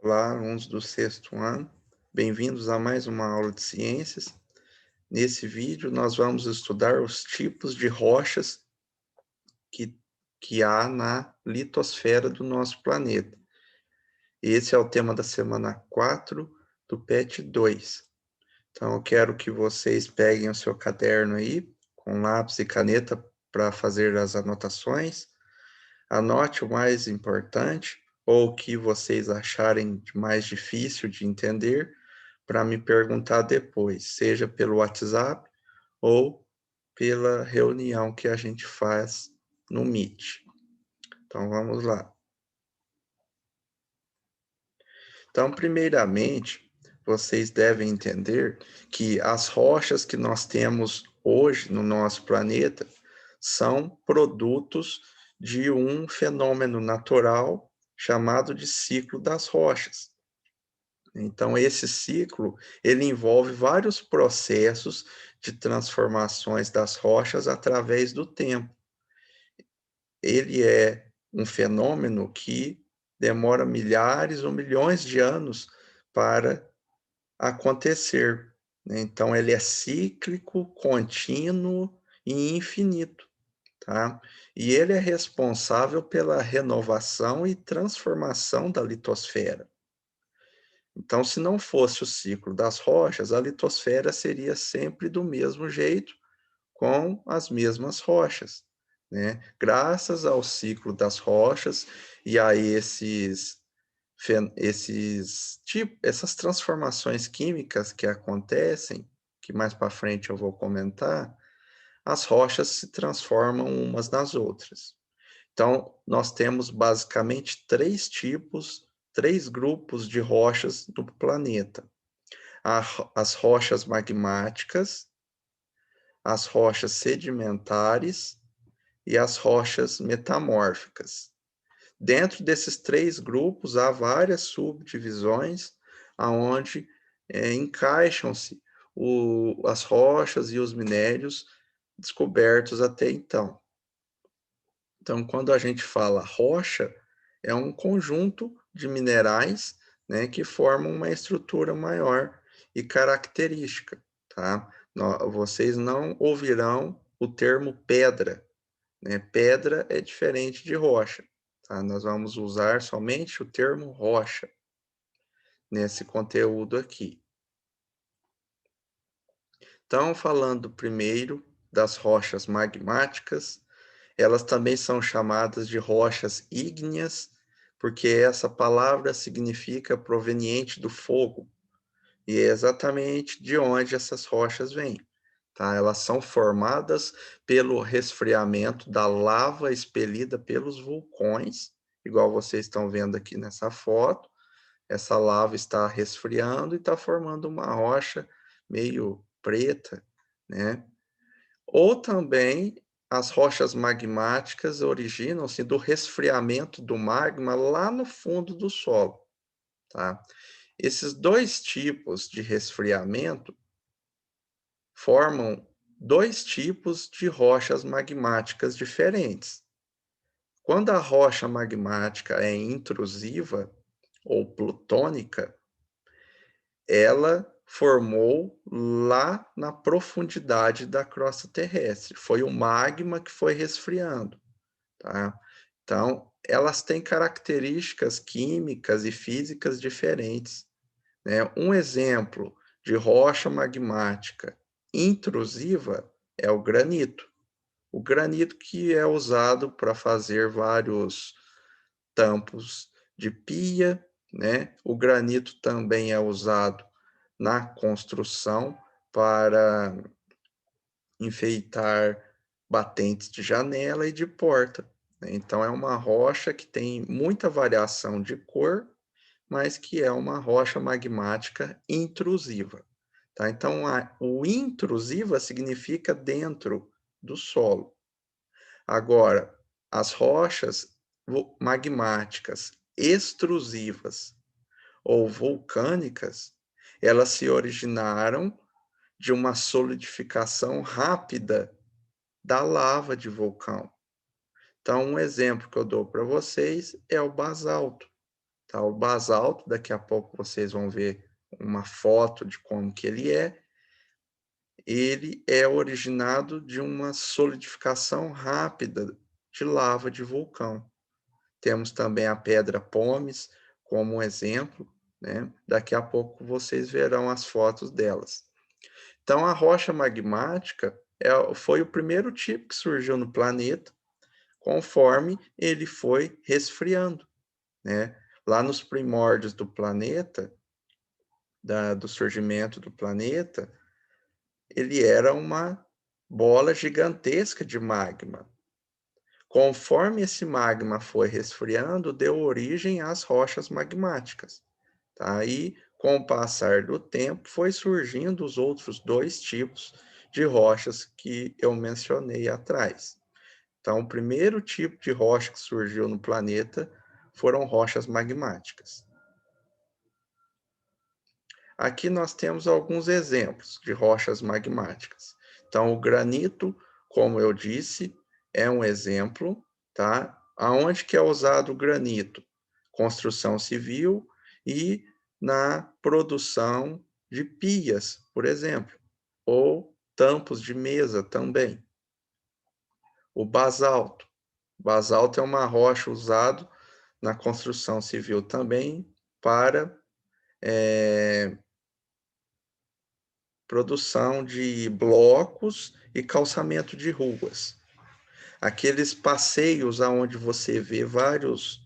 Olá, alunos do sexto ano, bem-vindos a mais uma aula de ciências. Nesse vídeo, nós vamos estudar os tipos de rochas que, que há na litosfera do nosso planeta. Esse é o tema da semana 4 do PET 2. Então, eu quero que vocês peguem o seu caderno aí, com lápis e caneta, para fazer as anotações. Anote o mais importante ou o que vocês acharem de mais difícil de entender para me perguntar depois, seja pelo WhatsApp ou pela reunião que a gente faz no Meet. Então vamos lá. Então, primeiramente, vocês devem entender que as rochas que nós temos hoje no nosso planeta são produtos de um fenômeno natural chamado de ciclo das rochas. Então, esse ciclo, ele envolve vários processos de transformações das rochas através do tempo. Ele é um fenômeno que demora milhares ou milhões de anos para acontecer, né. Então ele é cíclico, contínuo e infinito, tá. E ele é responsável pela renovação e transformação da litosfera. Então, se não fosse o ciclo das rochas, a litosfera seria sempre do mesmo jeito, com as mesmas rochas, né. Graças ao ciclo das rochas e a essas transformações químicas que acontecem, que mais para frente eu vou comentar, as rochas se transformam umas nas outras. Então, nós temos basicamente 3 tipos, 3 grupos de rochas no planeta. As rochas magmáticas, as rochas sedimentares e as rochas metamórficas. Dentro desses 3 grupos, há várias subdivisões, aonde, encaixam-se as rochas e os minérios descobertos até então. Então, quando a gente fala rocha, é um conjunto de minerais, né, que formam uma estrutura maior e característica, tá? Vocês não ouvirão o termo pedra, né? Pedra é diferente de rocha, tá? Nós vamos usar somente o termo rocha nesse conteúdo aqui. Então, falando primeiro das rochas magmáticas, elas também são chamadas de rochas ígneas, porque essa palavra significa proveniente do fogo, e é exatamente de onde essas rochas vêm, tá? Elas são formadas pelo resfriamento da lava expelida pelos vulcões, igual vocês estão vendo aqui nessa foto. Essa lava está resfriando e está formando uma rocha meio preta, né? Ou também as rochas magmáticas originam-se do resfriamento do magma lá no fundo do solo, tá? Esses 2 tipos de resfriamento formam 2 tipos de rochas magmáticas diferentes. Quando a rocha magmática é intrusiva ou plutônica, ela formou lá na profundidade da crosta terrestre. Foi o magma que foi resfriando, tá? Então, elas têm características químicas e físicas diferentes, né? Um exemplo de rocha magmática intrusiva é o granito. O granito que é usado para fazer vários tampos de pia, né? O granito também é usado na construção para enfeitar batentes de janela e de porta, né. Então é uma rocha que tem muita variação de cor, mas que é uma rocha magmática intrusiva, tá. Então o intrusiva significa dentro do solo. Agora, as rochas magmáticas extrusivas ou vulcânicas, elas se originaram de uma solidificação rápida da lava de vulcão. Então, um exemplo que eu dou para vocês é o basalto. tá? O basalto, daqui a pouco vocês vão ver uma foto de como que ele é. Ele é originado de uma solidificação rápida de lava de vulcão. Temos também a pedra pómez como um exemplo, né? Daqui a pouco vocês verão as fotos delas. Então, a rocha magmática foi o primeiro tipo que surgiu no planeta, conforme ele foi resfriando, né? Lá nos primórdios do planeta, do surgimento do planeta, ele era uma bola gigantesca de magma. Conforme esse magma foi resfriando, deu origem às rochas magmáticas. Tá? E, com o passar do tempo, foi surgindo os outros dois tipos de rochas que eu mencionei atrás. Então, o primeiro tipo de rocha que surgiu no planeta foram rochas magmáticas. Aqui nós temos alguns exemplos de rochas magmáticas. Então, o granito, como eu disse, é um exemplo, tá? Aonde que é usado o granito? Construção civil e na produção de pias, por exemplo, ou tampos de mesa também. O basalto. O basalto é uma rocha usada na construção civil também para produção de blocos e calçamento de ruas. Aqueles passeios aonde você vê várias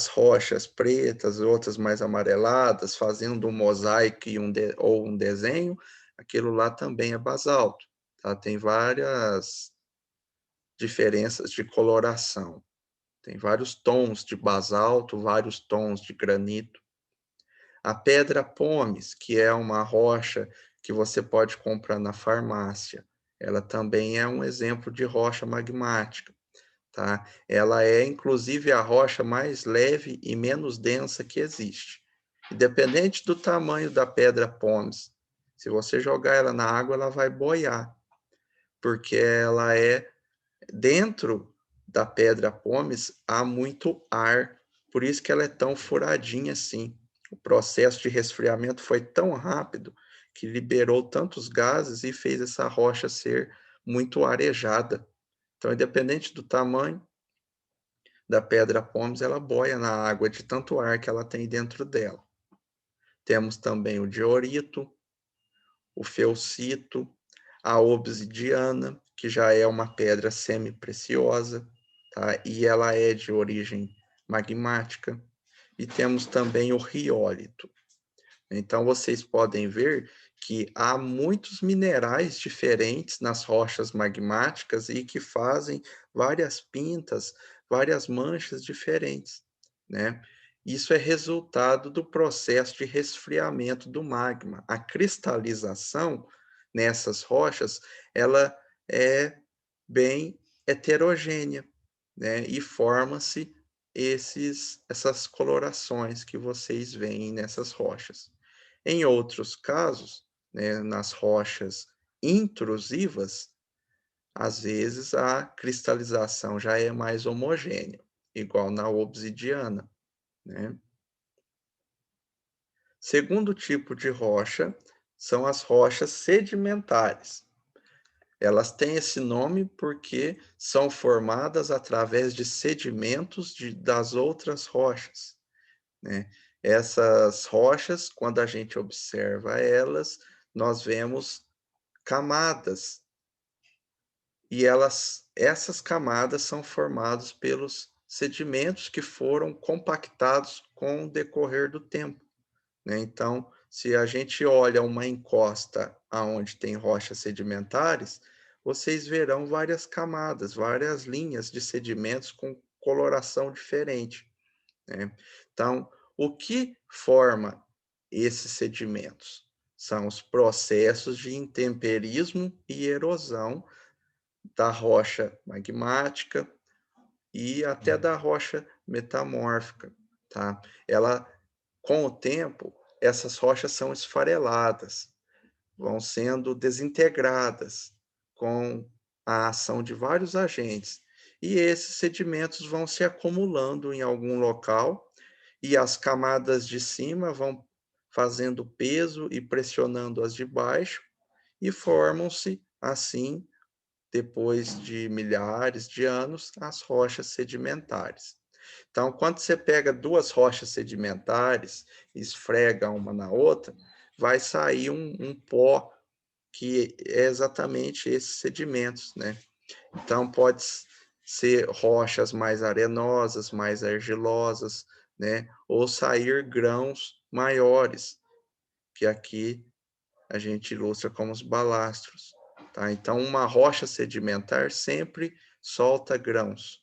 rochas pretas, outras mais amareladas, fazendo um mosaico ou um desenho, aquilo lá também é basalto. Tá? Tem várias diferenças de coloração. Tem vários tons de basalto, vários tons de granito. A pedra pómez, que é uma rocha que você pode comprar na farmácia, ela também é um exemplo de rocha magmática, tá? Ela é, inclusive, a rocha mais leve e menos densa que existe. Independente do tamanho da pedra pómez, se você jogar ela na água, ela vai boiar, porque ela é dentro da pedra pómez há muito ar, por isso que ela é tão furadinha assim. O processo de resfriamento foi tão rápido que liberou tantos gases e fez essa rocha ser muito arejada. Então, independente do tamanho da pedra pómez, ela boia na água de tanto ar que ela tem dentro dela. Temos também o diorito, o feucito, a obsidiana, que já é uma pedra semi-preciosa, tá? E ela é de origem magmática. E temos também o riólito. Então, vocês podem ver que há muitos minerais diferentes nas rochas magmáticas e que fazem várias pintas, várias manchas diferentes, né? Isso é resultado do processo de resfriamento do magma. A cristalização nessas rochas, ela é bem heterogênea, né? E forma-se essas colorações que vocês veem nessas rochas. Em outros casos, né, nas rochas intrusivas, às vezes a cristalização já é mais homogênea, igual na obsidiana, né? Segundo tipo de rocha são as rochas sedimentares. Elas têm esse nome porque são formadas através de sedimentos das outras rochas, né? Essas rochas, quando a gente observa elas, nós vemos camadas, e essas camadas são formadas pelos sedimentos que foram compactados com o decorrer do tempo, né? Então, se a gente olha uma encosta aonde tem rochas sedimentares, vocês verão várias camadas, várias linhas de sedimentos com coloração diferente, né? Então, o que forma esses sedimentos? São os processos de intemperismo e erosão da rocha magmática e até da rocha metamórfica, tá? Ela, com o tempo, essas rochas são esfareladas, vão sendo desintegradas com a ação de vários agentes. E esses sedimentos vão se acumulando em algum local e as camadas de cima vão fazendo peso e pressionando as de baixo, e formam-se, assim, depois de milhares de anos, as rochas sedimentares. Então, quando você pega duas rochas sedimentares e esfrega uma na outra, vai sair um pó que é exatamente esses sedimentos, né? Então, pode ser rochas mais arenosas, mais argilosas, né? Ou sair grãos maiores, que aqui a gente ilustra como os balastros, tá? Então, uma rocha sedimentar sempre solta grãos.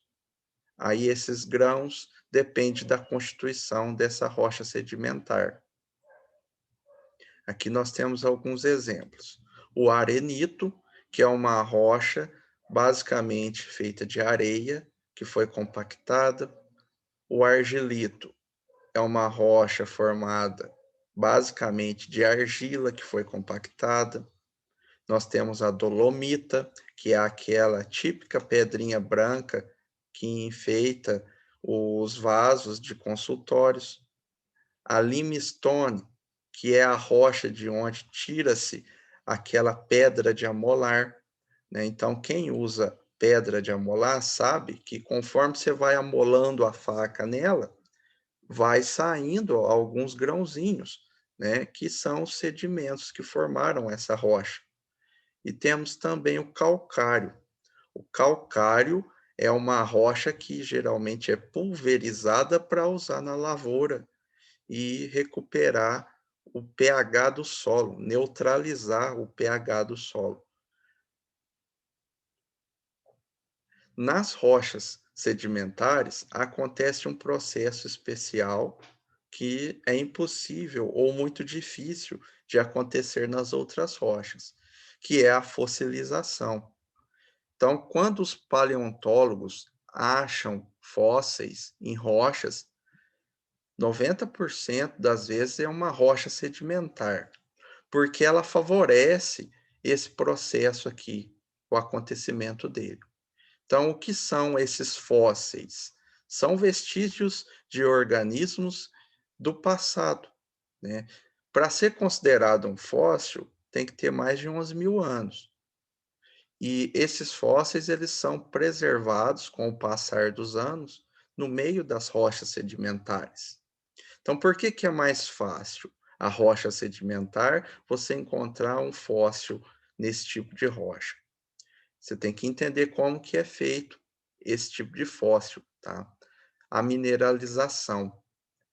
Aí, esses grãos dependem da constituição dessa rocha sedimentar. Aqui nós temos alguns exemplos. O arenito, que é uma rocha basicamente feita de areia, que foi compactada. O argilito é uma rocha formada basicamente de argila, que foi compactada. Nós temos a dolomita, que é aquela típica pedrinha branca que enfeita os vasos de consultórios. A limestone, que é a rocha de onde tira-se aquela pedra de amolar, né? Então, quem usa pedra de amolar sabe que conforme você vai amolando a faca nela, vai saindo alguns grãozinhos, né? Que são os sedimentos que formaram essa rocha. E temos também o calcário. O calcário é uma rocha que geralmente é pulverizada para usar na lavoura e recuperar o pH do solo, neutralizar o pH do solo. Nas rochas sedimentares, acontece um processo especial que é impossível ou muito difícil de acontecer nas outras rochas, que é a fossilização. Então, quando os paleontólogos acham fósseis em rochas, 90% das vezes é uma rocha sedimentar, porque ela favorece esse processo aqui, o acontecimento dele. Então, o que são esses fósseis? São vestígios de organismos do passado, né? Para ser considerado um fóssil, tem que ter mais de uns 1000 anos. E esses fósseis, eles são preservados com o passar dos anos no meio das rochas sedimentares. Então, por que que é mais fácil a rocha sedimentar você encontrar um fóssil nesse tipo de rocha? Você tem que entender como que é feito esse tipo de fóssil, tá? A mineralização.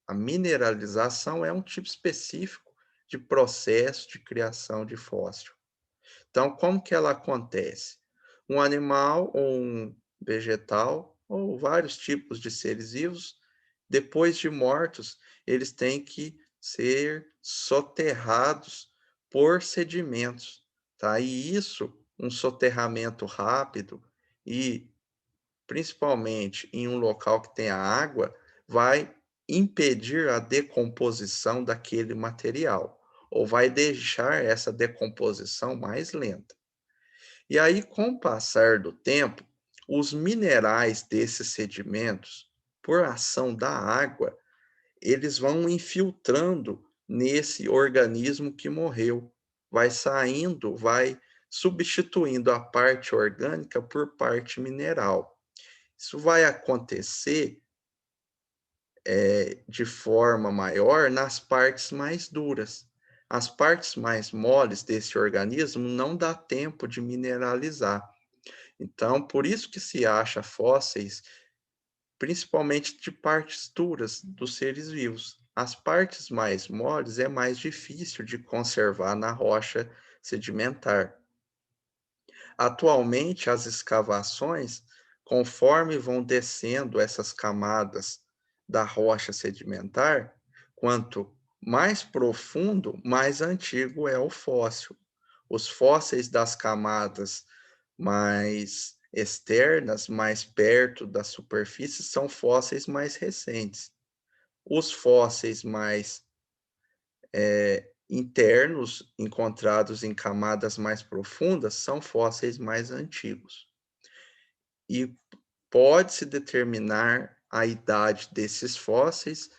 A mineralização é um tipo específico de processo de criação de fóssil. Então, como que ela acontece? Um animal ou um vegetal ou vários tipos de seres vivos, depois de mortos, eles têm que ser soterrados por sedimentos, tá? E isso, um soterramento rápido e principalmente em um local que tenha água, vai impedir a decomposição daquele material, ou vai deixar essa decomposição mais lenta. E aí, com o passar do tempo, os minerais desses sedimentos, por ação da água, eles vão infiltrando nesse organismo que morreu, vai saindo, vai substituindo a parte orgânica por parte mineral. Isso vai acontecer de forma maior nas partes mais duras. As partes mais moles desse organismo não dá tempo de mineralizar. Então, por isso que se acha fósseis, principalmente de partes duras dos seres vivos. As partes mais moles é mais difícil de conservar na rocha sedimentar. Atualmente, as escavações, conforme vão descendo essas camadas da rocha sedimentar, quanto mais profundo, mais antigo é o fóssil. Os fósseis das camadas mais externas, mais perto da superfície, são fósseis mais recentes. Os fósseis mais internos, encontrados em camadas mais profundas, são fósseis mais antigos. E pode-se determinar a idade desses fósseis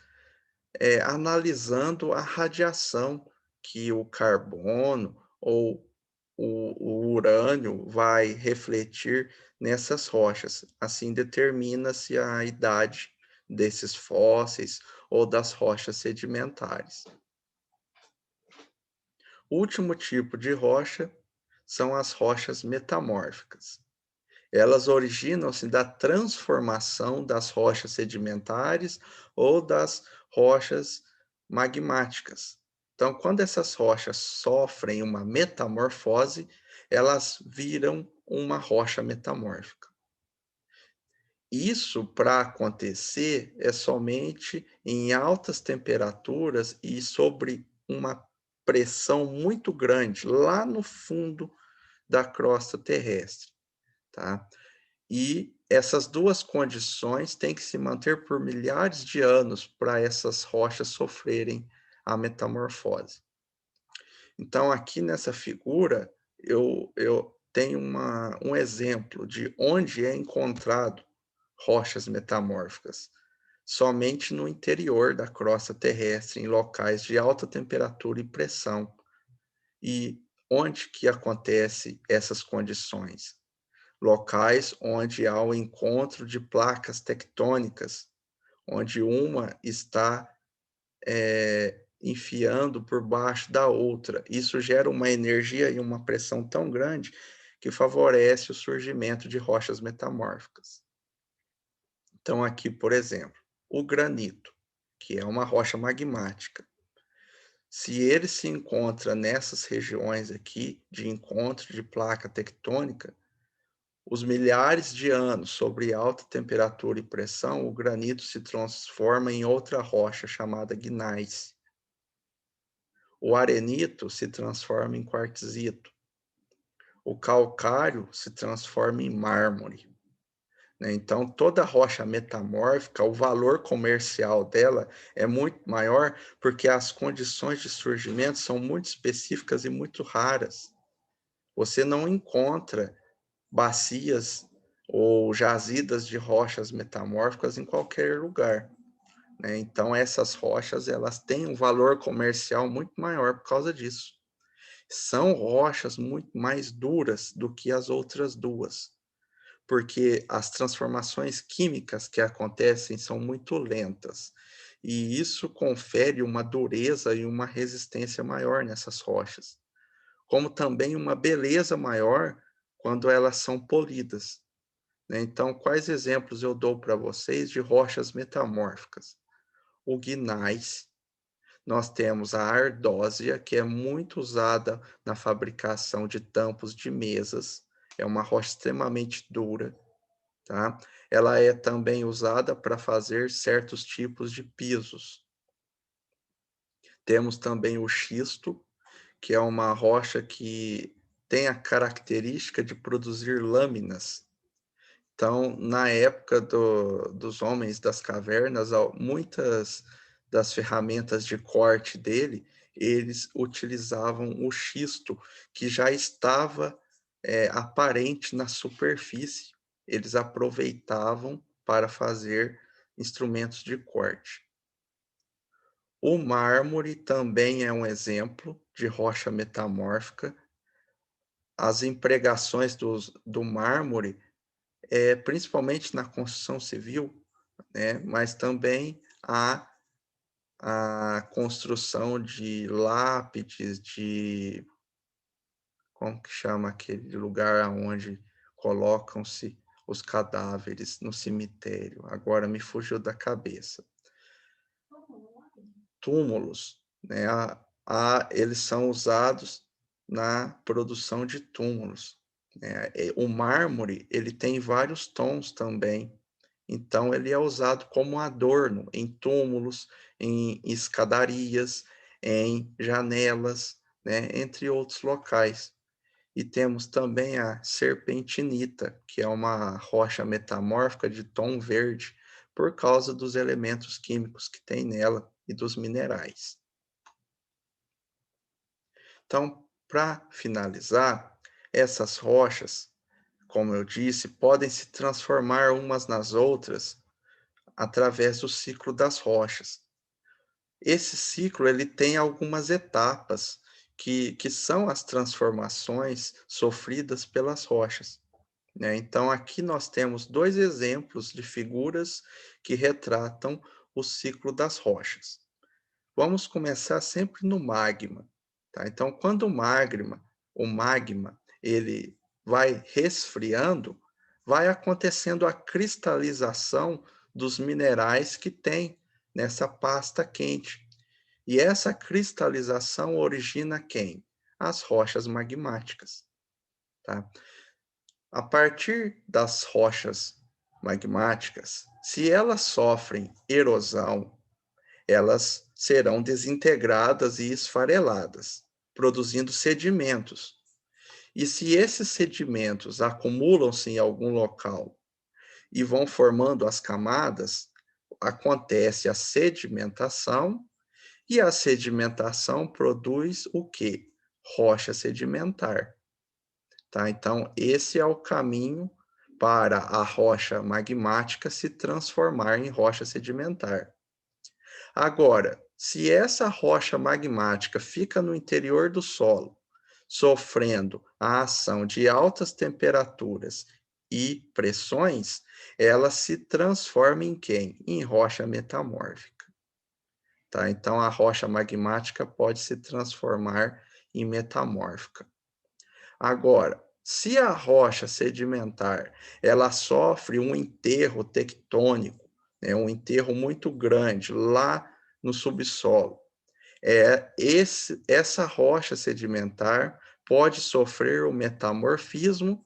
analisando a radiação que o carbono ou o urânio vai refletir nessas rochas. Assim determina-se a idade desses fósseis ou das rochas sedimentares. O último tipo de rocha são as rochas metamórficas. Elas originam-se da transformação das rochas sedimentares ou das rochas magmáticas. Então, quando essas rochas sofrem uma metamorfose, elas viram uma rocha metamórfica. Isso, para acontecer, é somente em altas temperaturas e sobre uma pressão muito grande, lá no fundo da crosta terrestre, tá? E essas duas condições têm que se manter por milhares de anos para essas rochas sofrerem a metamorfose. Então, aqui nessa figura, eu tenho um exemplo de onde é encontrado rochas metamórficas. Somente no interior da crosta terrestre, em locais de alta temperatura e pressão. E onde que acontece essas condições? Locais onde há o encontro de placas tectônicas, onde uma está enfiando por baixo da outra. Isso gera uma energia e uma pressão tão grande que favorece o surgimento de rochas metamórficas. Então, aqui, por exemplo, o granito, que é uma rocha magmática. Se ele se encontra nessas regiões aqui de encontro de placa tectônica, os milhares de anos sobre alta temperatura e pressão, o granito se transforma em outra rocha chamada gneiss. O arenito se transforma em quartzito. O calcário se transforma em mármore, né? Então, toda rocha metamórfica, o valor comercial dela é muito maior porque as condições de surgimento são muito específicas e muito raras. Você não encontra bacias ou jazidas de rochas metamórficas em qualquer lugar, né? Então, essas rochas elas têm um valor comercial muito maior por causa disso. São rochas muito mais duras do que as outras duas, porque as transformações químicas que acontecem são muito lentas, e isso confere uma dureza e uma resistência maior nessas rochas, como também uma beleza maior quando elas são polidas, né? Então, quais exemplos eu dou para vocês de rochas metamórficas? O gneiss, nós temos a ardósia, que é muito usada na fabricação de tampos de mesas, é uma rocha extremamente dura, tá? Ela é também usada para fazer certos tipos de pisos. Temos também o xisto, que é uma rocha que tem a característica de produzir lâminas. Então, na época dos homens das cavernas, muitas das ferramentas de corte dele, eles utilizavam o xisto, que já estava aparente na superfície. Eles aproveitavam para fazer instrumentos de corte. O mármore também é um exemplo de rocha metamórfica. As empregações do mármore principalmente na construção civil, né, mas também a construção de lápides, de como que chama aquele lugar onde colocam-se os cadáveres no cemitério? Agora me fugiu da cabeça. Túmulos, né? Eles são usados na produção de túmulos, né? O mármore, ele tem vários tons também, então ele é usado como adorno em túmulos, em escadarias, em janelas, né? Entre outros locais. E temos também a serpentinita, que é uma rocha metamórfica de tom verde, por causa dos elementos químicos que tem nela e dos minerais. Então, para finalizar, essas rochas, como eu disse, podem se transformar umas nas outras através do ciclo das rochas. esse ciclo ele tem algumas etapas que são as transformações sofridas pelas rochas, né. Então aqui nós temos 2 exemplos de figuras que retratam o ciclo das rochas. Vamos começar sempre no magma, tá. Então quando o magma, ele vai resfriando, vai acontecendo a cristalização dos minerais que tem nessa pasta quente. E essa cristalização origina quem? As rochas magmáticas, tá. A partir das rochas magmáticas, se elas sofrem erosão, elas serão desintegradas e esfareladas, produzindo sedimentos. E se esses sedimentos acumulam-se em algum local e vão formando as camadas, acontece a sedimentação, e a sedimentação produz o quê? Rocha sedimentar, tá? Então, esse é o caminho para a rocha magmática se transformar em rocha sedimentar. Agora, se essa rocha magmática fica no interior do solo, sofrendo a ação de altas temperaturas e pressões, ela se transforma em quem? Em rocha metamórfica, tá? Então a rocha magmática pode se transformar em metamórfica. Agora, se a rocha sedimentar, ela sofre um enterro tectônico, né, um enterro muito grande lá no subsolo, essa rocha sedimentar pode sofrer o metamorfismo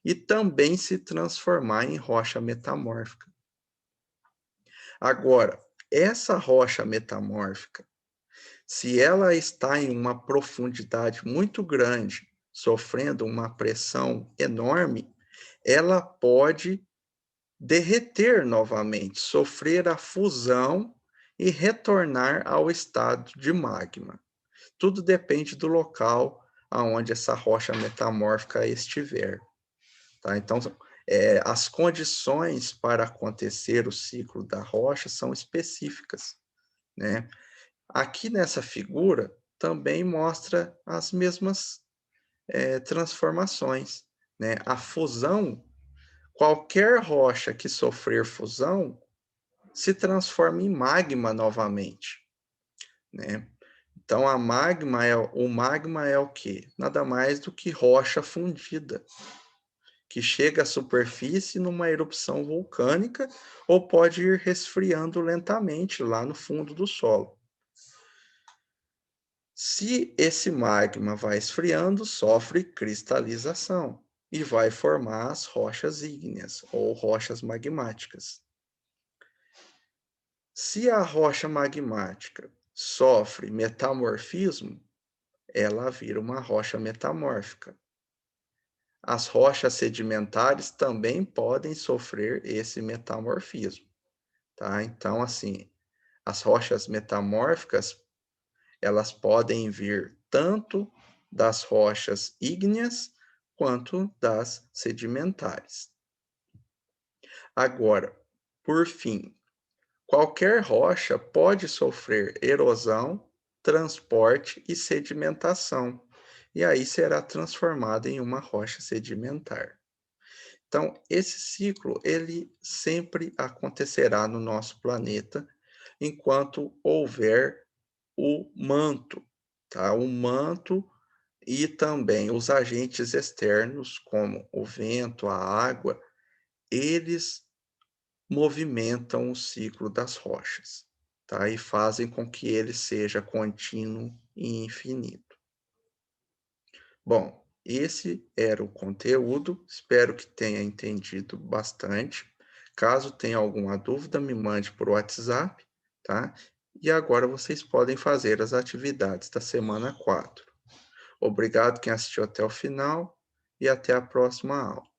e também se transformar em rocha metamórfica. Agora, essa rocha metamórfica, se ela está em uma profundidade muito grande, sofrendo uma pressão enorme, ela pode derreter novamente, sofrer a fusão e retornar ao estado de magma. Tudo depende do local aonde essa rocha metamórfica estiver, tá? Então, as condições para acontecer o ciclo da rocha são específicas, né? Aqui nessa figura também mostra as mesmas, transformações, né? A fusão, qualquer rocha que sofrer fusão se transforma em magma novamente, né? Então o magma é o quê? Nada mais do que rocha fundida, que chega à superfície numa erupção vulcânica ou pode ir resfriando lentamente lá no fundo do solo. Se esse magma vai esfriando, sofre cristalização e vai formar as rochas ígneas ou rochas magmáticas. Se a rocha magmática sofre metamorfismo, ela vira uma rocha metamórfica. As rochas sedimentares também podem sofrer esse metamorfismo, tá? Então, assim, as rochas metamórficas, elas podem vir tanto das rochas ígneas quanto das sedimentares. Agora, por fim, qualquer rocha pode sofrer erosão, transporte e sedimentação, e aí será transformada em uma rocha sedimentar. Então, esse ciclo, ele sempre acontecerá no nosso planeta enquanto houver o manto, tá? O manto e também os agentes externos, como o vento, a água, eles movimentam o ciclo das rochas, tá? E fazem com que ele seja contínuo e infinito. Bom, esse era o conteúdo, espero que tenha entendido bastante. Caso tenha alguma dúvida, me mande por WhatsApp, tá? E agora vocês podem fazer as atividades da semana 4. Obrigado quem assistiu até o final e até a próxima aula.